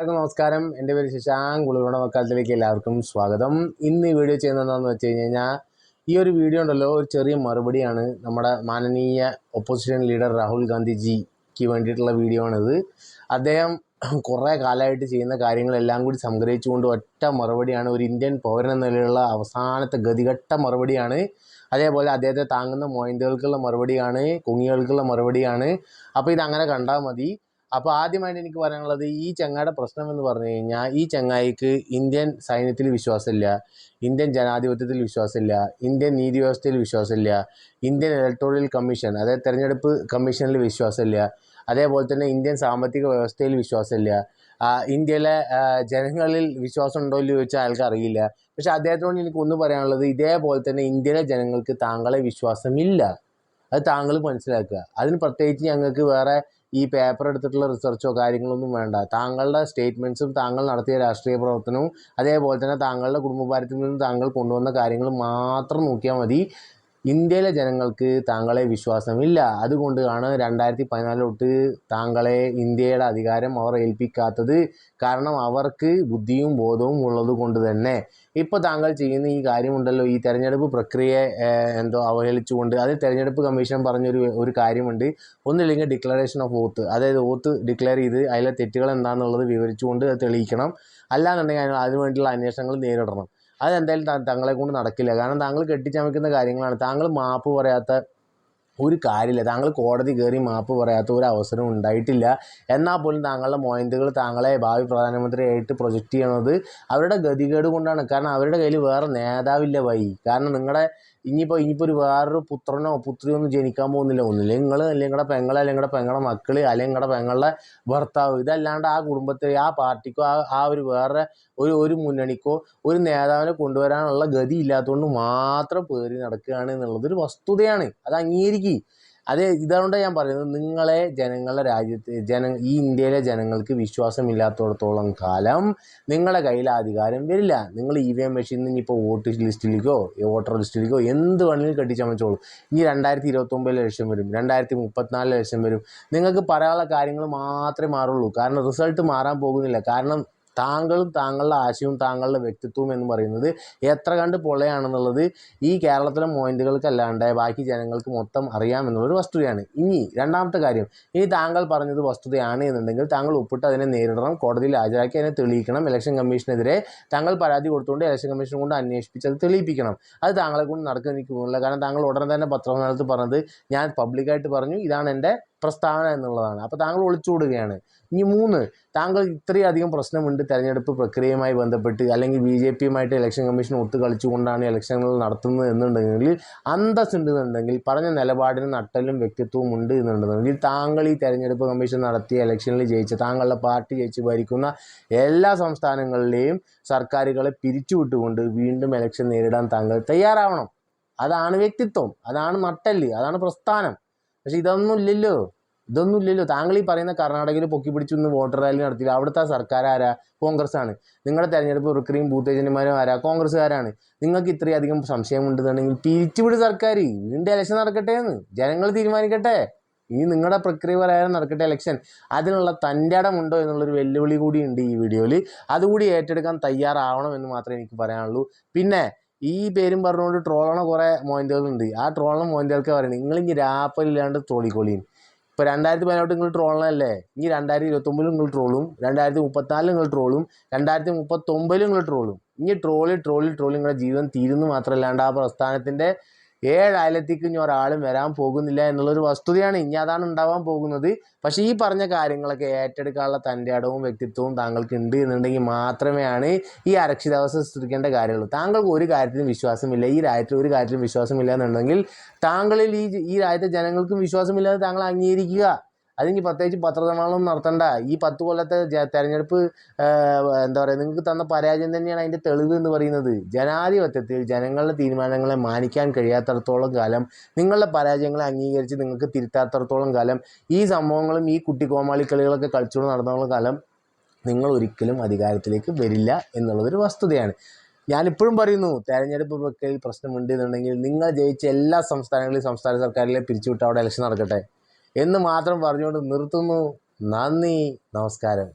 നമസ്കാരം. എൻ്റെ പേര് ശശാങ്ക്. കുളികുണ മക്കാലത്തിലേക്ക് എല്ലാവർക്കും സ്വാഗതം. ഇന്ന് ഈ വീഡിയോ ചെയ്യുന്നത് എന്താണെന്ന് വെച്ച് കഴിഞ്ഞാൽ, ഈ ഒരു വീഡിയോ ഉണ്ടല്ലോ, ഒരു ചെറിയ മറുപടിയാണ് നമ്മുടെ മാനനീയ ഒപ്പോസിഷൻ ലീഡർ രാഹുൽ ഗാന്ധിജിക്ക് വേണ്ടിയിട്ടുള്ള വീഡിയോ ആണിത്. അദ്ദേഹം കുറേ കാലമായിട്ട് ചെയ്യുന്ന കാര്യങ്ങളെല്ലാം കൂടി സംഗ്രഹിച്ചുകൊണ്ട് ഒറ്റ മറുപടിയാണ്, ഒരു ഇന്ത്യൻ പൗരൻ എന്ന നിലയിലുള്ള അവസാനത്തെ ഗതികെട്ട മറുപടിയാണ്. അതേപോലെ അദ്ദേഹത്തെ താങ്ങുന്ന മൊയിന്തുകൾക്കുള്ള മറുപടിയാണ്, കുങ്ങികൾക്കുള്ള മറുപടിയാണ്. അപ്പോൾ ഇതങ്ങനെ കണ്ടാൽ മതി. അപ്പോൾ ആദ്യമായിട്ട് എനിക്ക് പറയാനുള്ളത്, ഈ ചങ്ങായിയുടെ പ്രശ്നം എന്ന് പറഞ്ഞു കഴിഞ്ഞാൽ, ഈ ചങ്ങായിക്ക് ഇന്ത്യൻ സൈന്യത്തിൽ വിശ്വാസമില്ല, ഇന്ത്യൻ ജനാധിപത്യത്തിൽ വിശ്വാസമില്ല, ഇന്ത്യൻ നീതി വ്യവസ്ഥയിൽ വിശ്വാസമില്ല, ഇന്ത്യൻ ഇലക്ടോറൽ കമ്മീഷൻ അതായത് തെരഞ്ഞെടുപ്പ് കമ്മീഷനിൽ വിശ്വാസമില്ല, അതേപോലെ തന്നെ ഇന്ത്യൻ സാമ്പത്തിക വ്യവസ്ഥയിൽ വിശ്വാസമില്ല, ഇന്ത്യയിലെ ജനങ്ങളിൽ വിശ്വാസം ഉണ്ടോ എന്ന് ചോദിച്ചാൽ അയാൾക്ക് അറിയില്ല. പക്ഷെ അദ്ദേഹത്തോട് എനിക്ക് ഒന്ന് പറയാനുള്ളത്, ഇതേപോലെ തന്നെ ഇന്ത്യയിലെ ജനങ്ങൾക്ക് താങ്കളെ വിശ്വാസമില്ല. അത് താങ്കൾ മനസ്സിലാക്കുക. അതിന് പ്രത്യേകിച്ച് ഞങ്ങൾക്ക് വേറെ ഈ പേപ്പർ എടുത്തിട്ടുള്ള റിസർച്ചോ കാര്യങ്ങളൊന്നും വേണ്ട. താങ്കളുടെ സ്റ്റേറ്റ്മെൻറ്റ്സും താങ്കൾ നടത്തിയ രാഷ്ട്രീയ പ്രവർത്തനവും അതേപോലെ തന്നെ താങ്കളുടെ കുടുംബഭാരത്തിൽ നിന്ന് താങ്കൾ കൊണ്ടുവന്ന കാര്യങ്ങൾ മാത്രം നോക്കിയാൽ മതി. ഇന്ത്യയിലെ ജനങ്ങൾക്ക് താങ്കളെ വിശ്വാസമില്ല. അതുകൊണ്ടാണ് 2014 തൊട്ട് താങ്കളെ ഇന്ത്യയുടെ അധികാരം അവർ ഏൽപ്പിക്കാത്തത്. കാരണം അവർക്ക് ബുദ്ധിയും ബോധവും ഉള്ളത് കൊണ്ട് തന്നെ. ഇപ്പോൾ താങ്കൾ ചെയ്യുന്ന ഈ കാര്യമുണ്ടല്ലോ, ഈ തെരഞ്ഞെടുപ്പ് പ്രക്രിയയെ അവഹേളിച്ചുകൊണ്ട്, അത് തെരഞ്ഞെടുപ്പ് കമ്മീഷൻ പറഞ്ഞൊരു കാര്യമുണ്ട്, ഒന്നില്ലെങ്കിൽ ഡിക്ലറേഷൻ ഓഫ് ഓത്ത്, അതായത് ഓത്ത് ഡിക്ലെയർ ചെയ്ത് അതിലെ തെറ്റുകൾ എന്താണെന്നുള്ളത് വിവരിച്ചുകൊണ്ട് അത് തെളിയിക്കണം. അല്ലാന്നുണ്ടെങ്കിൽ അതിനുവേണ്ടിയുള്ള അന്വേഷണങ്ങൾ നേരിടണം. അതെന്തായാലും താങ്കളെ കൊണ്ട് നടക്കില്ല. കാരണം താങ്കൾ കെട്ടിച്ചമയ്ക്കുന്ന കാര്യങ്ങളാണ്. താങ്കൾ മാപ്പ് പറയാത്ത ഒരു കാര്യമില്ല. താങ്കൾ കോടതി കയറി മാപ്പ് പറയാത്ത ഒരു അവസരം ഉണ്ടായിട്ടില്ല. എന്നാൽ പോലും താങ്കളുടെ മൊയിന്തുകൾ താങ്കളെ ഭാവി പ്രധാനമന്ത്രിയായിട്ട് പ്രൊജക്റ്റ് ചെയ്യണത് അവരുടെ ഗതികേട് കൊണ്ടാണ്. കാരണം അവരുടെ കയ്യിൽ വേറെ നേതാവില്ല വഴി. കാരണം ഇനിയിപ്പോൾ ഒരു വേറൊരു പുത്രനോ പുത്രിയോ ഒന്നും ജനിക്കാൻ പോകുന്നില്ല. ഒന്നില്ലെങ്കിൽ നിങ്ങൾ, അല്ലെങ്കിൽ നിങ്ങളുടെ പെങ്ങൾ, അല്ലെങ്കിൽ നിങ്ങളുടെ പെങ്ങളുടെ മക്കൾ, അല്ലെങ്കിൽ നിങ്ങളുടെ പെങ്ങളുടെ ഭർത്താവ്. ഇതല്ലാണ്ട് ആ കുടുംബത്തിൽ, ആ പാർട്ടിക്കോ ആ ഒരു വേറെ ഒരു മുന്നണിക്കോ ഒരു നേതാവിനെ കൊണ്ടുവരാനുള്ള ഗതി ഇല്ലാത്തതുകൊണ്ട് മാത്രം പേറി നടക്കുകയാണ് എന്നുള്ളതൊരു വസ്തുതയാണ്. അത് അംഗീകരിക്കുക. ഇതുകൊണ്ട് ഞാൻ പറയുന്നത്, നിങ്ങളെ ജനങ്ങളുടെ രാജ്യത്ത് ഈ ഇന്ത്യയിലെ ജനങ്ങൾക്ക് വിശ്വാസമില്ലാത്തിടത്തോളം കാലം നിങ്ങളുടെ കയ്യിൽ അധികാരം വരില്ല. നിങ്ങൾ EVM മെഷീനിൽ നിന്ന് ഇപ്പോൾ വോട്ടർ ലിസ്റ്റിലേക്കോ എന്ത് വേണമെങ്കിലും കെട്ടിച്ചമച്ചോളൂ. ഇനി 2029 ഇലക്ഷൻ വരും, 2034 ഇലക്ഷൻ വരും. നിങ്ങൾക്ക് പറയാനുള്ള കാര്യങ്ങൾ മാത്രമേ മാറുള്ളൂ. കാരണം റിസൾട്ട് മാറാൻ പോകുന്നില്ല. കാരണം താങ്കളും താങ്കളുടെ ആശയവും താങ്കളുടെ വ്യക്തിത്വവും എന്ന് പറയുന്നത് എത്ര കണ്ട് പൊള്ളയാണെന്നുള്ളത് ഈ കേരളത്തിലെ മൊയിന്റുകൾക്കല്ലാണ്ട് ബാക്കി ജനങ്ങൾക്ക് മൊത്തം അറിയാമെന്നുള്ളൊരു വസ്തുതയാണ്. ഇനി രണ്ടാമത്തെ കാര്യം, ഇനി താങ്കൾ പറഞ്ഞത് വസ്തുതയാണ് എന്നുണ്ടെങ്കിൽ താങ്കൾ ഒപ്പിട്ട് അതിനെ നേരിടണം, കോടതിയിൽ ഹാജരാക്കി അതിനെ തെളിയിക്കണം. ഇലക്ഷൻ കമ്മീഷനെതിരെ താങ്കൾ പരാതി കൊടുത്തുകൊണ്ട് ഇലക്ഷൻ കമ്മീഷൻ കൊണ്ട് അന്വേഷിപ്പിച്ച് അത് തെളിയിപ്പിക്കണം. അത് താങ്കളെ കൊണ്ട് നടക്കാൻ എനിക്ക് തോന്നുന്നില്ല. കാരണം താങ്കൾ ഉടനെ തന്നെ പത്രസമ്മേളനത്തിൽ പറഞ്ഞത്, ഞാൻ പബ്ലിക്കായിട്ട് പറഞ്ഞു, ഇതാണ് എൻ്റെ പ്രസ്താവന എന്നുള്ളതാണ്. അപ്പോൾ താങ്കൾ ഒളിച്ചുകൂടുകയാണ്. ഇനി 3, താങ്കൾ ഇത്രയധികം പ്രശ്നമുണ്ട് തെരഞ്ഞെടുപ്പ് പ്രക്രിയയുമായി ബന്ധപ്പെട്ട്, അല്ലെങ്കിൽ BJPയുമായിട്ട് ഇലക്ഷൻ കമ്മീഷൻ ഒത്തു കളിച്ചുകൊണ്ടാണ് ഇലക്ഷനുകൾ നടത്തുന്നത് എന്നുണ്ടെങ്കിൽ, അന്തസ്സുണ്ടെന്നുണ്ടെങ്കിൽ, പറഞ്ഞ നിലപാടിന് നട്ടലും വ്യക്തിത്വവും ഉണ്ട് എന്നുണ്ടെന്നുണ്ടെങ്കിൽ, താങ്കൾ ഈ തെരഞ്ഞെടുപ്പ് കമ്മീഷൻ നടത്തിയ ഇലക്ഷനിൽ ജയിച്ച, താങ്കളുടെ പാർട്ടി ജയിച്ച് ഭരിക്കുന്ന എല്ലാ സംസ്ഥാനങ്ങളിലെയും സർക്കാരുകളെ പിരിച്ചുവിട്ടുകൊണ്ട് വീണ്ടും ഇലക്ഷൻ നേരിടാൻ താങ്കൾ തയ്യാറാവണം. അതാണ് വ്യക്തിത്വം, അതാണ് നട്ടല്, അതാണ് പ്രസ്ഥാനം. പക്ഷെ ഇതൊന്നും ഇല്ലല്ലോ. താങ്കൾ ഈ പറയുന്ന കർണാടകയിൽ പൊക്കി പിടിച്ചു നിന്ന് വോട്ടർ റാലി നടത്തിയില്ല. അവിടുത്തെ സർക്കാർ ആരാ? കോൺഗ്രസ് ആണ്. നിങ്ങളുടെ തെരഞ്ഞെടുപ്പ് പ്രക്രിയയും ബൂത്ത് ഏജന്റുമാരും ആരാ? കോൺഗ്രസ്സുകാരാണ്. നിങ്ങൾക്ക് ഇത്രയധികം സംശയമുണ്ടെന്നുണ്ടെങ്കിൽ പിരിച്ചുവിട് സർക്കാർ. വീണ്ടും ഇലക്ഷൻ നടക്കട്ടെ എന്ന് ജനങ്ങൾ തീരുമാനിക്കട്ടെ. ഇനി നിങ്ങളുടെ പ്രക്രിയ പറയാൻ നടക്കട്ടെ ഇലക്ഷൻ. അതിനുള്ള തൻ്റെ ഇടമുണ്ടോ എന്നുള്ളൊരു വെല്ലുവിളി കൂടി ഉണ്ട് ഈ വീഡിയോയിൽ. അതുകൂടി ഏറ്റെടുക്കാൻ തയ്യാറാവണം എന്ന് മാത്രമേ എനിക്ക് പറയാനുള്ളൂ. പിന്നെ ഈ പേരും പറഞ്ഞുകൊണ്ട് ട്രോളണ കുറേ മൊയിന്റുകളുണ്ട്. ആ ട്രോളണ മൊയിന്റുകൾക്ക് പറയുന്നത്, നിങ്ങളിനി രാപ്പലില്ലാണ്ട് ട്രോളിക്കോളിയും. ഇപ്പോൾ 2018 നിങ്ങൾ ട്രോളണല്ലേ, ഇനി 2029 നിങ്ങൾ ട്രോളും, 2034 നിങ്ങൾ ട്രോളും, 2039 നിങ്ങൾ ട്രോളും. ഇനി ട്രോളി നിങ്ങളുടെ ജീവിതം തീരുന്നു മാത്രമല്ലാണ്ട് ആ പ്രസ്ഥാനത്തിൻ്റെ 7 അയലത്തേക്ക് ഇനി ഒരാളും വരാൻ പോകുന്നില്ല എന്നുള്ളൊരു വസ്തുതയാണ്. ഇനി അതാണ് ഉണ്ടാവാൻ പോകുന്നത്. പക്ഷേ ഈ പറഞ്ഞ കാര്യങ്ങളൊക്കെ ഏറ്റെടുക്കാനുള്ള തൻ്റെ ഇടവും വ്യക്തിത്വവും താങ്കൾക്ക് ഉണ്ട് എന്നുണ്ടെങ്കിൽ മാത്രമേ ഈ അരക്ഷിതാവസ്ഥ സൃഷ്ടിക്കേണ്ട കാര്യമുള്ളൂ. താങ്കൾക്ക് ഒരു കാര്യത്തിലും വിശ്വാസമില്ല, ഈ രാജ്യത്തിൽ ഒരു കാര്യത്തിലും വിശ്വാസമില്ല എന്നുണ്ടെങ്കിൽ, താങ്കളിൽ ഈ രാജ്യത്തെ ജനങ്ങൾക്കും വിശ്വാസമില്ലാതെ താങ്കൾ അംഗീകരിക്കുക. അതിന് പ്രത്യേകിച്ച് പത്രസമ്മേളനം നടത്തണ്ട. ഈ 10 കൊല്ലത്തെ തെരഞ്ഞെടുപ്പ് നിങ്ങൾക്ക് തന്ന പരാജയം തന്നെയാണ് അതിൻ്റെ തെളിവ് എന്ന് പറയുന്നത്. ജനാധിപത്യത്തിൽ ജനങ്ങളുടെ തീരുമാനങ്ങളെ മാനിക്കാൻ കഴിയാത്തടത്തോളം കാലം, നിങ്ങളുടെ പരാജയങ്ങളെ അംഗീകരിച്ച് നിങ്ങൾക്ക് തിരുത്താത്തടത്തോളം കാലം, ഈ സംഭവങ്ങളും ഈ കുട്ടിക്കോമാളിക്കളികളൊക്കെ കളിച്ചുകൊണ്ട് നടന്നോളം കാലം നിങ്ങൾ ഒരിക്കലും അധികാരത്തിലേക്ക് വരില്ല എന്നുള്ളതൊരു വസ്തുതയാണ്. ഞാനിപ്പോഴും പറയുന്നു, തെരഞ്ഞെടുപ്പ് പ്രക്രിയയിൽ പ്രശ്നമുണ്ട് എന്നുണ്ടെങ്കിൽ നിങ്ങൾ ജയിച്ച എല്ലാ സംസ്ഥാനങ്ങളിലും സംസ്ഥാന സർക്കാരിലെ പിരിച്ചുവിട്ട് അവിടെ ഇലക്ഷൻ നടക്കട്ടെ എന്ന് മാത്രം പറഞ്ഞുകൊണ്ട് നിർത്തുന്നു. നന്ദി, നമസ്കാരം.